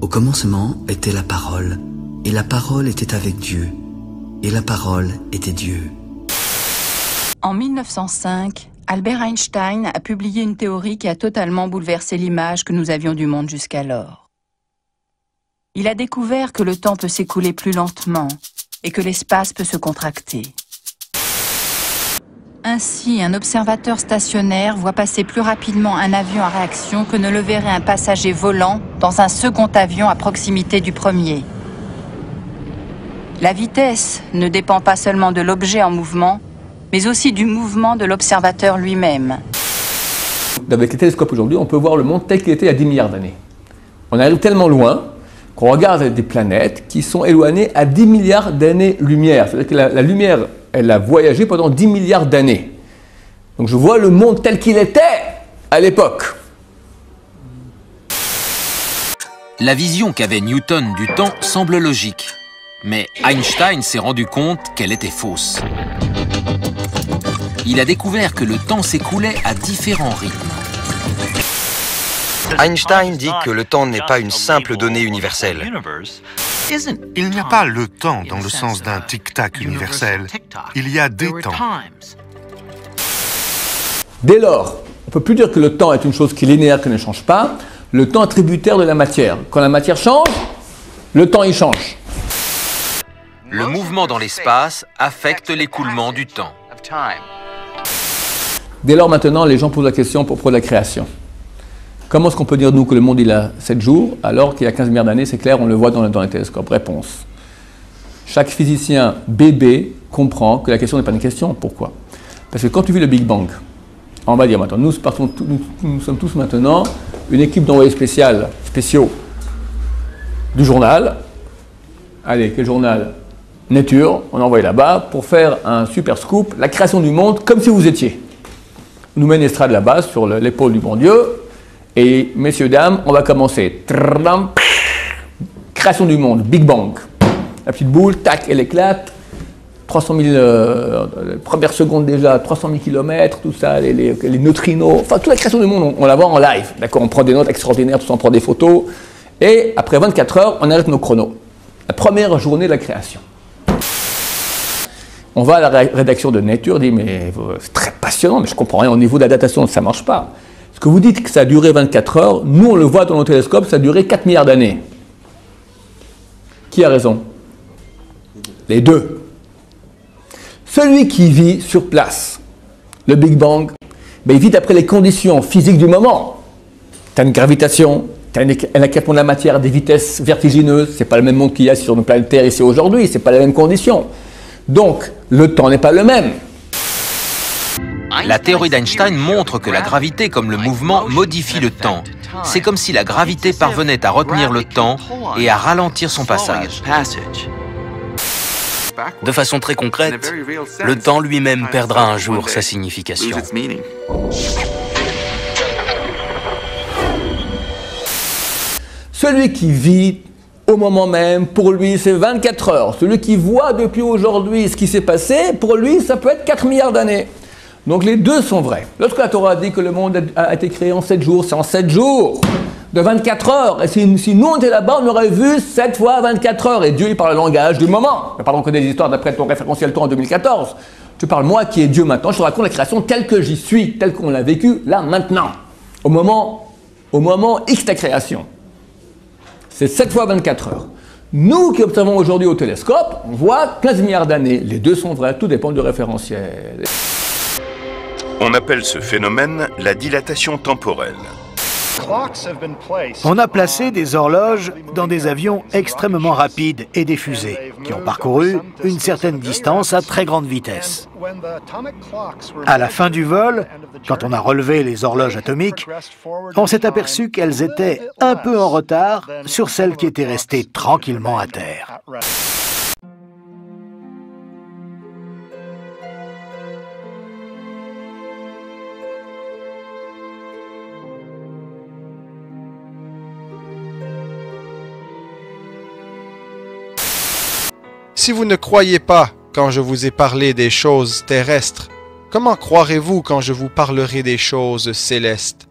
Au commencement était la parole, et la parole était avec Dieu, et la parole était Dieu. En 1905, Albert Einstein a publié une théorie qui a totalement bouleversé l'image que nous avions du monde jusqu'alors. Il a découvert que le temps peut s'écouler plus lentement et que l'espace peut se contracter. Ainsi, un observateur stationnaire voit passer plus rapidement un avion à réaction que ne le verrait un passager volant dans un second avion à proximité du premier. La vitesse ne dépend pas seulement de l'objet en mouvement, mais aussi du mouvement de l'observateur lui-même. Avec les télescopes aujourd'hui, on peut voir le monde tel qu'il était il y a 10 milliards d'années. On arrive tellement loin qu'on regarde des planètes qui sont éloignées à 10 milliards d'années-lumière. C'est-à-dire que la lumière, elle a voyagé pendant 10 milliards d'années. Donc je vois le monde tel qu'il était à l'époque. La vision qu'avait Newton du temps semble logique. Mais Einstein s'est rendu compte qu'elle était fausse. Il a découvert que le temps s'écoulait à différents rythmes. Einstein dit que le temps n'est pas une simple donnée universelle. Il n'y a pas le temps dans le sens d'un tic-tac universel. Il y a des temps. Dès lors, on ne peut plus dire que le temps est une chose qui est linéaire, qui ne change pas. Le temps est tributaire de la matière. Quand la matière change, le temps y change. Le mouvement dans l'espace affecte l'écoulement du temps. Dès lors, maintenant, les gens posent la question pour la création. Comment est-ce qu'on peut dire, nous, que le monde il a 7 jours, alors qu'il y a 15 milliards d'années, c'est clair, on le voit dans les télescopes? Réponse. Chaque physicien bébé comprend que la question n'est pas une question. Pourquoi? Parce que quand tu vis le Big Bang, on va dire maintenant, nous sommes tous maintenant une équipe d'envoyés spéciaux du journal. Allez, quel journal? Nature, on a envoyé là-bas pour faire un super scoop, la création du monde, comme si vous étiez. On nous met une estrade là-bas sur l'épaule du bon Dieu, et messieurs, dames, on va commencer. Création du monde, Big Bang. La petite boule, tac, elle éclate. 300 000, première seconde déjà, 300 000 km, tout ça, les neutrinos, enfin toute la création du monde, on la voit en live. D'accord, on prend des notes extraordinaires, tout ça, on prend des photos, et après 24 heures, on arrête nos chronos. La première journée de la création. On va à la rédaction de Nature, on dit mais c'est très passionnant, mais je comprends rien au niveau de la datation, ça ne marche pas. Ce que vous dites que ça a duré 24 heures, nous on le voit dans nos télescopes, ça a duré 4 milliards d'années. Qui a raison? Les deux. Celui qui vit sur place, le Big Bang, ben il vit d'après les conditions physiques du moment. Tu as une gravitation, tu as un éclatement de la matière à des vitesses vertigineuses, ce n'est pas le même monde qu'il y a sur notre planète Terre ici aujourd'hui, ce n'est pas les mêmes conditions. Donc, le temps n'est pas le même. La théorie d'Einstein montre que la gravité comme le mouvement modifie le temps. C'est comme si la gravité parvenait à retenir le temps et à ralentir son passage. De façon très concrète, le temps lui-même perdra un jour sa signification. Celui qui vit au moment même, pour lui, c'est 24 heures. Celui qui voit depuis aujourd'hui ce qui s'est passé, pour lui, ça peut être 4 milliards d'années. Donc les deux sont vrais. Lorsque la Torah dit que le monde a été créé en 7 jours, c'est en 7 jours de 24 heures. Et si nous, on était là-bas, on aurait vu 7 fois 24 heures. Et Dieu, il parle le langage du moment. Ne parlons que des histoires d'après ton référentiel temps en 2014. Tu parles, moi qui est Dieu maintenant, je te raconte la création telle que j'y suis, telle qu'on l'a vécue, là, maintenant. Au moment X de la création. C'est 7 fois 24 heures. Nous qui observons aujourd'hui au télescope, on voit 15 milliards d'années. Les deux sont vrais, tout dépend du référentiel. On appelle ce phénomène la dilatation temporelle. On a placé des horloges dans des avions extrêmement rapides et des fusées qui ont parcouru une certaine distance à très grande vitesse. À la fin du vol, quand on a relevé les horloges atomiques, on s'est aperçu qu'elles étaient un peu en retard sur celles qui étaient restées tranquillement à terre. Si vous ne croyez pas quand je vous ai parlé des choses terrestres, comment croirez-vous quand je vous parlerai des choses célestes?